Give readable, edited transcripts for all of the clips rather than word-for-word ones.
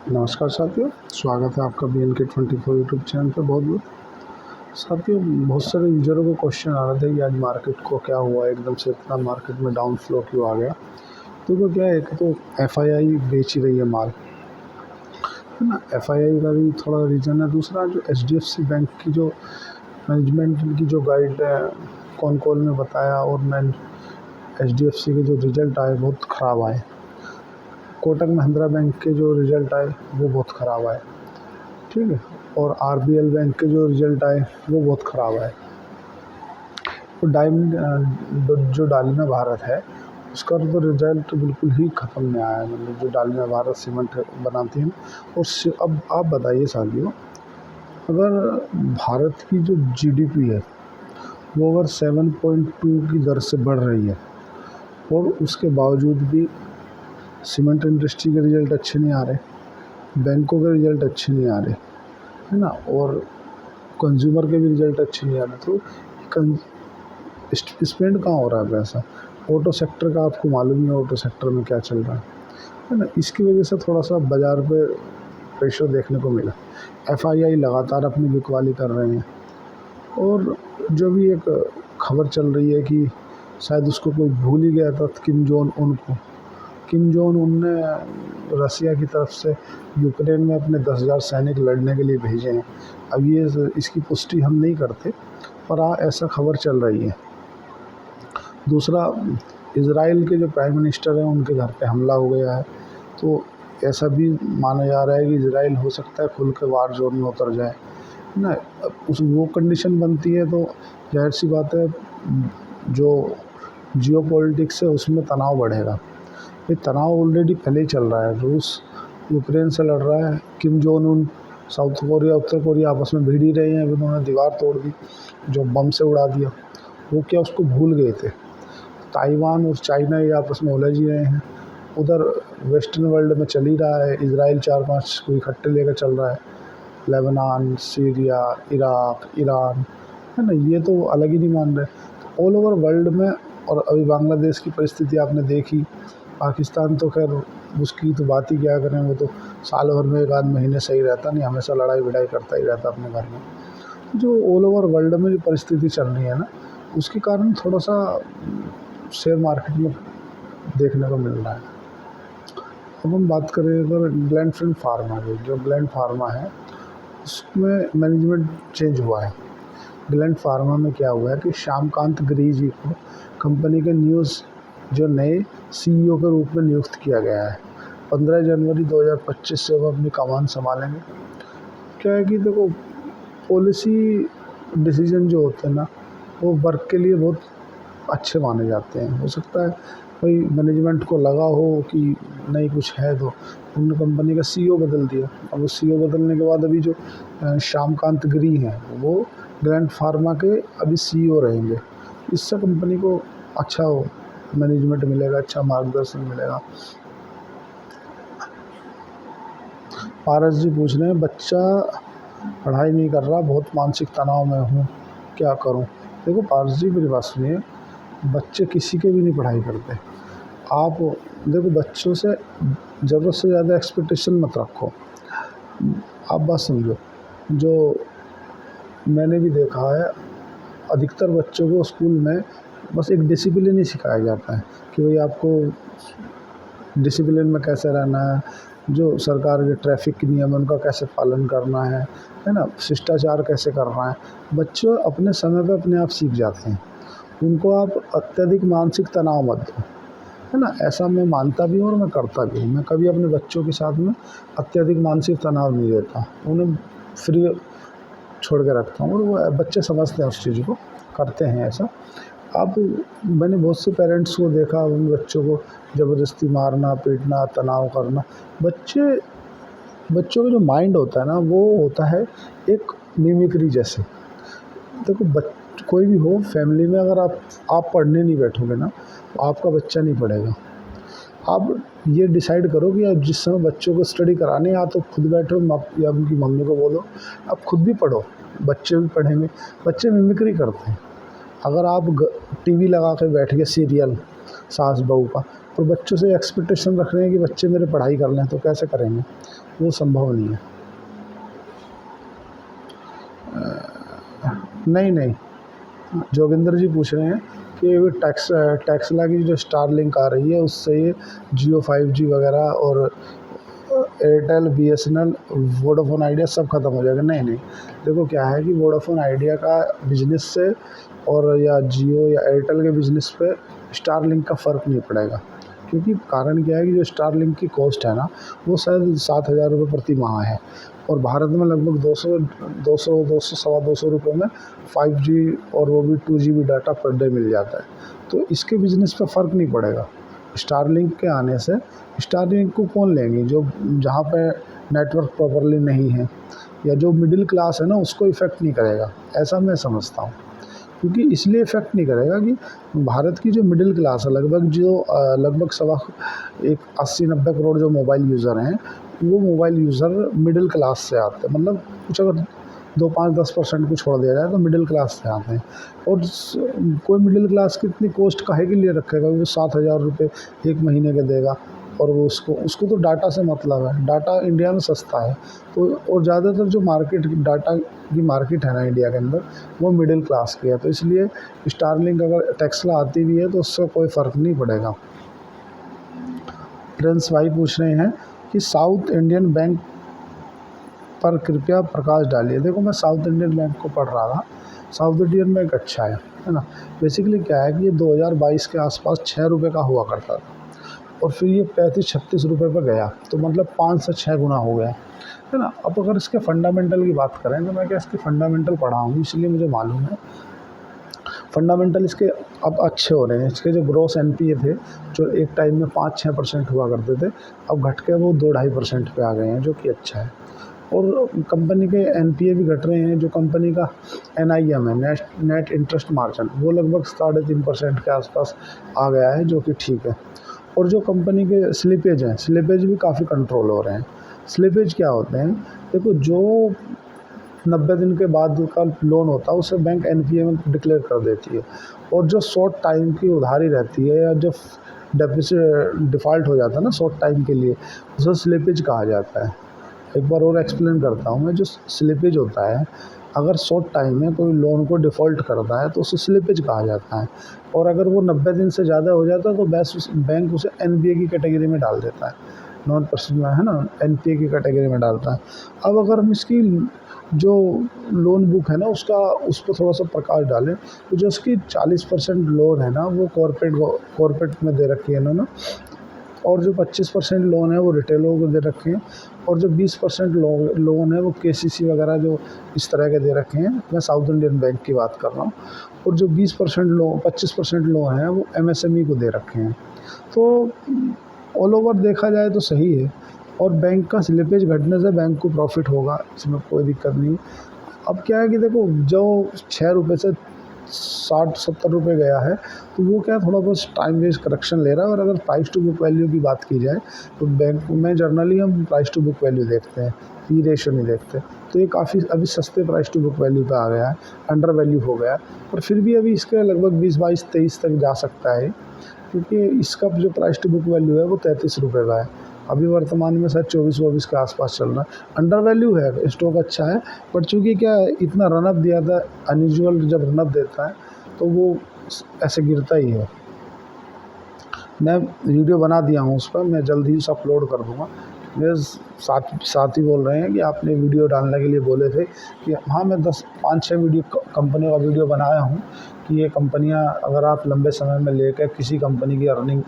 नमस्कार साथियों, स्वागत है आपका BNK24 यूट्यूब चैनल पर। बहुत बहुत साथियों, बहुत सारे यूजरों को क्वेश्चन आ रहे थे कि आज मार्केट को क्या हुआ, एकदम से इतना मार्केट में डाउन फ्लो क्यों आ गया। तो क्या है, एक तो FII बेच ही रही है माल, है ना। FII का भी थोड़ा रीज़न है। दूसरा जो HDFC बैंक की जो मैनेजमेंट की जो गाइड कौन कॉल में बताया, और मैं HDFC के जो रिजल्ट आए बहुत ख़राब आए। कोटक महिंद्रा बैंक के जो रिज़ल्ट आए वो बहुत ख़राब आए, ठीक है। और RBL बैंक के जो रिज़ल्ट आए वो बहुत ख़राब आए। तो जो डालमिया भारत है उसका तो रिज़ल्ट बिल्कुल ही ख़त्म नहीं आया, मतलब जो डालमिया भारत सीमेंट बनाती है। और अब आप बताइए साथियों, अगर भारत की जो GDP है वो अगर 7.2 की दर से बढ़ रही है और उसके बावजूद भी सीमेंट इंडस्ट्री के रिज़ल्ट अच्छे नहीं आ रहे, बैंकों के रिज़ल्ट अच्छे नहीं आ रहे, है ना, और कंज्यूमर के भी रिज़ल्ट अच्छे नहीं आ रहे, तो स्पेंड कहाँ हो रहा है पैसा। ऑटो सेक्टर का आपको मालूम ही है, ऑटो सेक्टर में क्या चल रहा है ना। इसकी वजह से थोड़ा सा बाज़ार पे प्रेशर देखने को मिला। FII लगातार अपनी बिकवाली कर रहे हैं। और जो भी एक खबर चल रही है कि शायद उसको कोई भूल ही गया था, किम जोन उन ने रसिया की तरफ से यूक्रेन में अपने 10,000 सैनिक लड़ने के लिए भेजे हैं। अब ये इसकी पुष्टि हम नहीं करते, पर ऐसा खबर चल रही है। दूसरा, इज़राइल के जो प्राइम मिनिस्टर हैं उनके घर पे हमला हो गया है, तो ऐसा भी माना जा रहा है कि इज़राइल हो सकता है खुल के वार जोन में उतर जाए, है ना। उस वो कंडीशन बनती है तो जाहिर सी बात है जो जियोपॉलिटिक्स है उसमें तनाव बढ़ेगा। ये तनाव ऑलरेडी पहले ही चल रहा है। रूस यूक्रेन से लड़ रहा है, Kim Jong Un South Korea उत्तर कोरिया आपस में भिड़ ही रहे हैं। उन्होंने दीवार तोड़ दी, जो बम से उड़ा दिया, वो क्या उसको भूल गए थे। ताइवान और चाइना ये आपस में उलझ ही रहे हैं। उधर वेस्टर्न वर्ल्ड में चल ही रहा है, इज़राइल 4-5 कोई इकट्ठे लेकर चल रहा है, लेबनान, सीरिया, इराक, ईरान, है ना, ये तो अलग ही नहीं मान रहे। तो ऑल ओवर वर्ल्ड में, और अभी बांग्लादेश की परिस्थिति आपने देखी। पाकिस्तान तो खैर उसकी तो बात ही क्या करें, वो तो साल भर में 1 आध महीने सही रहता नहीं, हमेशा लड़ाई भिड़ाई करता ही रहता अपने घर में। जो ऑल ओवर वर्ल्ड में जो परिस्थिति चल रही है ना, उसके कारण थोड़ा सा शेयर मार्केट में देखने को मिल रहा है। अब हम बात करें अगर ग्लैंड फार्मा की, जो ग्लैंड फार्मा है उसमें मैनेजमेंट चेंज हुआ है। ग्लैंड फार्मा में क्या हुआ है कि श्यामकांत गिरी जी को कंपनी के जो नए CEO के रूप में नियुक्त किया गया है। 15 जनवरी 2025 से वो अपनी कमान संभालेंगे। क्या है कि देखो, पॉलिसी डिसीजन जो होते हैं ना, वो वर्क के लिए बहुत अच्छे माने जाते हैं। हो सकता है कोई मैनेजमेंट को लगा हो कि नहीं कुछ है, तो उन्होंने कंपनी का CEO बदल दिया। अब वो CEO बदलने के बाद अभी जो श्यामकांत गिरी हैं वो ग्लैंड फार्मा के अभी CEO रहेंगे। इससे कंपनी को अच्छा मैनेजमेंट मिलेगा, अच्छा मार्गदर्शन मिलेगा। पारस जी पूछ रहे हैं, बच्चा पढ़ाई नहीं कर रहा, बहुत मानसिक तनाव में हूँ, क्या करूँ। देखो पारस जी, मेरी बात सुनिए, बच्चे किसी के भी नहीं पढ़ाई करते। आप देखो, बच्चों से ज़रूरत से ज़्यादा एक्सपेक्टेशन मत रखो। आप बात समझो, जो मैंने भी देखा है, अधिकतर बच्चों को स्कूल में बस एक डिसिप्लिन ही सिखाया जाता है कि भाई आपको डिसिप्लिन में कैसे रहना है, जो सरकार के ट्रैफिक के नियम उनका कैसे पालन करना है ना, शिष्टाचार कैसे करना है। बच्चे अपने समय पे अपने आप सीख जाते हैं। उनको आप अत्यधिक मानसिक तनाव मत दो, है ना। ऐसा मैं मानता भी हूँ और मैं करता भी हूँ। मैं कभी अपने बच्चों के साथ में अत्यधिक मानसिक तनाव नहीं देता, उन्हें फ्री छोड़ के रखता हूँ, और वो बच्चे समझते हैं उस चीज़ को, करते हैं ऐसा। अब मैंने बहुत से पेरेंट्स को देखा, उन बच्चों को ज़बरदस्ती मारना, पीटना, तनाव करना। बच्चों का जो माइंड होता है ना, वो होता है एक मिमिक्री जैसे। देखो, कोई भी हो फैमिली में, अगर आप पढ़ने नहीं बैठोगे ना, तो आपका बच्चा नहीं पढ़ेगा। आप ये डिसाइड करो कि आप जिस समय बच्चों को स्टडी कराने, या तो खुद बैठो या उनकी मम्मी को बोलो आप खुद भी पढ़ो, बच्चे भी पढ़ेंगे। बच्चे मिमिक्री करते हैं। अगर आप TV लगा के बैठ गए सीरियल सास बहू का, और बच्चों से एक्सपेक्टेशन रख रहे हैं कि बच्चे मेरे पढ़ाई कर लें, तो कैसे करेंगे, वो संभव नहीं है। नहीं नहीं, जोगिंदर जी पूछ रहे हैं कि टेक्सला की जो स्टारलिंक आ रही है उससे ये जियो 5G वगैरह और एयरटेल, BSNL, वोडाफोन आइडिया सब ख़त्म हो जाएगा। नहीं नहीं, देखो क्या है कि वोडाफोन आइडिया का बिजनेस से और या जियो या एयरटेल के बिजनेस पे स्टारलिंक का फ़र्क नहीं पड़ेगा। क्योंकि कारण क्या है कि जो स्टारलिंक की कॉस्ट है ना, वो शायद 7,000 रुपये प्रति माह है, और भारत में लगभग 200 सवा 200 रुपये में 5G और वो भी 2 GB data per day meal जाता है। तो इसके बिज़नेस पे फ़र्क नहीं पड़ेगा स्टारलिंक के आने से। स्टारलिंक को कौन लेंगे, जो जहाँ पे नेटवर्क प्रॉपरली नहीं है या जो मिडिल क्लास है ना, उसको इफ़ेक्ट नहीं करेगा, ऐसा मैं समझता हूँ। क्योंकि इसलिए इफ़ेक्ट नहीं करेगा कि भारत की जो मिडिल क्लास है, लगभग सवा एक 80-90 करोड़ जो मोबाइल यूज़र हैं, वो मोबाइल यूज़र मिडिल क्लास से आते हैं। मतलब कुछ अगर 2-5-10% को छोड़ दिया जाए तो मिडिल क्लास से आते हैं। और कोई मिडिल क्लास की इतनी कॉस्ट काहे के लिए रखेगा, वो 7,000 रुपये एक महीने के देगा, और वो उसको तो डाटा से मतलब है। डाटा इंडिया में सस्ता है, तो और ज़्यादातर जो डाटा की मार्केट है ना इंडिया के अंदर, वो मिडिल क्लास की है। तो इसलिए स्टारलिंक अगर टेक्सला आती भी है तो उससे कोई फ़र्क नहीं पड़ेगा। प्रिंस भाई पूछ रहे हैं कि साउथ इंडियन बैंक पर कृपया प्रकाश डालिए। देखो, मैं साउथ इंडियन बैंक को पढ़ रहा था। साउथ इंडियन बैंक अच्छा है ना। बेसिकली क्या है कि ये 2022 के आसपास 6 रुपये का हुआ करता था, और फिर ये 35-36 रुपये पर गया, तो मतलब 5 से 6 गुना हो गया, है ना। अब अगर इसके फंडामेंटल की बात करें तो मैं क्या इसके फंडामेंटल पढ़ा हूँ, इसलिए मुझे मालूम है। फंडामेंटल इसके अब अच्छे हो रहे हैं। इसके जो ग्रॉस NPA थे, जो एक टाइम में 5-6% हुआ करते थे, अब घट के वो 2-2.5% पे आ गए हैं, जो कि अच्छा है। और कंपनी के NPA भी घट रहे हैं। जो कंपनी का NIM है, नेट इंटरेस्ट मार्जिन, वो लगभग 3.5% के आसपास आ गया है, जो कि ठीक है। और जो कंपनी के स्लिपेज हैं, स्लिपेज भी काफ़ी कंट्रोल हो रहे हैं। स्लिपेज क्या होते हैं, देखो, जो 90 दिन के बाद का लोन होता है उसे बैंक NPA में डिक्लेयर कर देती है, और जो शॉर्ट टाइम की उधारी रहती है या जो डिफ़ॉल्ट हो जाता है ना शॉर्ट टाइम के लिए, उसे स्लिपेज कहा जाता है। एक बार और एक्सप्लेन करता हूँ मैं। जो स्लिपेज होता है, अगर शॉर्ट टाइम में कोई लोन को डिफ़ॉल्ट करता है तो उसे स्लिपेज कहा जाता है, और अगर वो 90 दिन से ज़्यादा हो जाता है तो बैंक उसे NPA की कैटेगरी में डाल देता है, नॉन पर्सनल, है ना, NPA की कैटेगरी में डालता है। अब अगर हम इसकी जो लोन बुक है ना उस पर थोड़ा सा प्रकाश डालें, तो जो उसकी 40% लोन है ना, वो कॉर्पोरेट में दे रखी है इन्होंने, और जो 25% लोन है वो रिटेलरों को दे रखे हैं, और जो 20% लोन है वो KCC वगैरह जो इस तरह के दे रखे हैं। मैं साउथ इंडियन बैंक की बात कर रहा हूँ। और जो 25% लोन है वो MSME को दे रखे हैं। तो ऑल ओवर देखा जाए तो सही है, और बैंक का स्लिपेज घटने से बैंक को प्रॉफिट होगा, इसमें कोई दिक्कत नहीं। अब क्या है कि देखो, जो 6 रुपये से 60-70 रुपये गया है, तो वो क्या थोड़ा बहुत टाइम वेस्ट करेक्शन ले रहा है। और अगर प्राइस टू बुक वैल्यू की बात की जाए तो बैंक में जनरली हम प्राइस टू बुक वैल्यू देखते हैं, P रेशो नहीं देखते। तो ये काफ़ी अभी सस्ते प्राइस टू बुक वैल्यू पे आ गया है, अंडर वैल्यू हो गया है। पर फिर भी अभी इसके लगभग 20-22-23 तक जा सकता है, क्योंकि इसका जो प्राइस टू बुक वैल्यू है वो 33 रुपये का है। अभी वर्तमान में शायद 24-24 के आसपास चल रहा है। अंडर वैल्यू है, स्टॉक अच्छा है, बट चूँकि क्या इतना रनअप दिया था, अनयूजुअल जब रनअप देता है तो वो ऐसे गिरता ही है। मैं वीडियो बना दिया हूँ उस पर, मैं जल्दी ही उसे अपलोड कर दूँगा। मेरे साथी बोल रहे हैं कि आपने वीडियो डालने के लिए बोले थे, कि हाँ, मैं 5-6 वीडियो कंपनियों का वीडियो बनाया हूँ कि ये कंपनियाँ अगर आप लंबे समय में लेकर किसी कंपनी की अर्निंग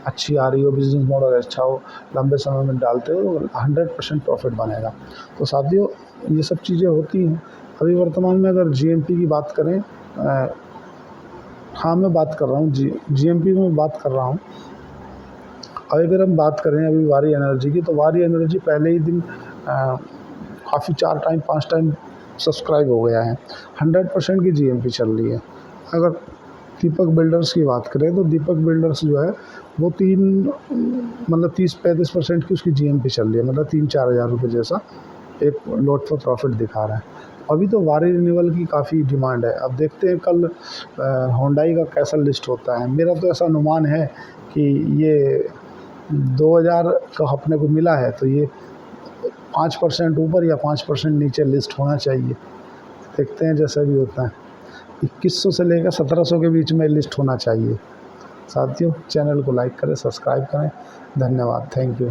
अच्छी आ रही हो, बिज़नेस मॉडल अच्छा हो, लंबे समय में डालते हो तो 100% प्रॉफिट बनेगा। तो साथियों, ये सब चीज़ें होती हैं। अभी वर्तमान में अगर GMP की बात करें, हाँ, मैं बात कर रहा हूँ GMP में बात कर रहा हूँ। अगर हम बात करें अभी वारी एनर्जी की, तो वारी एनर्जी पहले ही दिन काफ़ी 4-5 टाइम सब्सक्राइब हो गया है। 100% की GMP चल रही है। अगर दीपक बिल्डर्स की बात करें तो दीपक बिल्डर्स जो है वो 30-35% की उसकी GMP चल रही है, मतलब 3-4 हज़ार रुपये जैसा एक लॉट पर प्रॉफिट दिखा रहा है। अभी तो वारी रिन्यूअल की काफ़ी डिमांड है। अब देखते हैं कल होंडाई का कैसा लिस्ट होता है। मेरा तो ऐसा अनुमान है कि ये 2000 का अपने को मिला है तो ये 5% ऊपर या 5% नीचे लिस्ट होना चाहिए। देखते हैं जैसा भी होता है। 2100 से लेकर 1700 के बीच में लिस्ट होना चाहिए। साथियों, चैनल को लाइक करें, सब्सक्राइब करें। धन्यवाद, थैंक यू।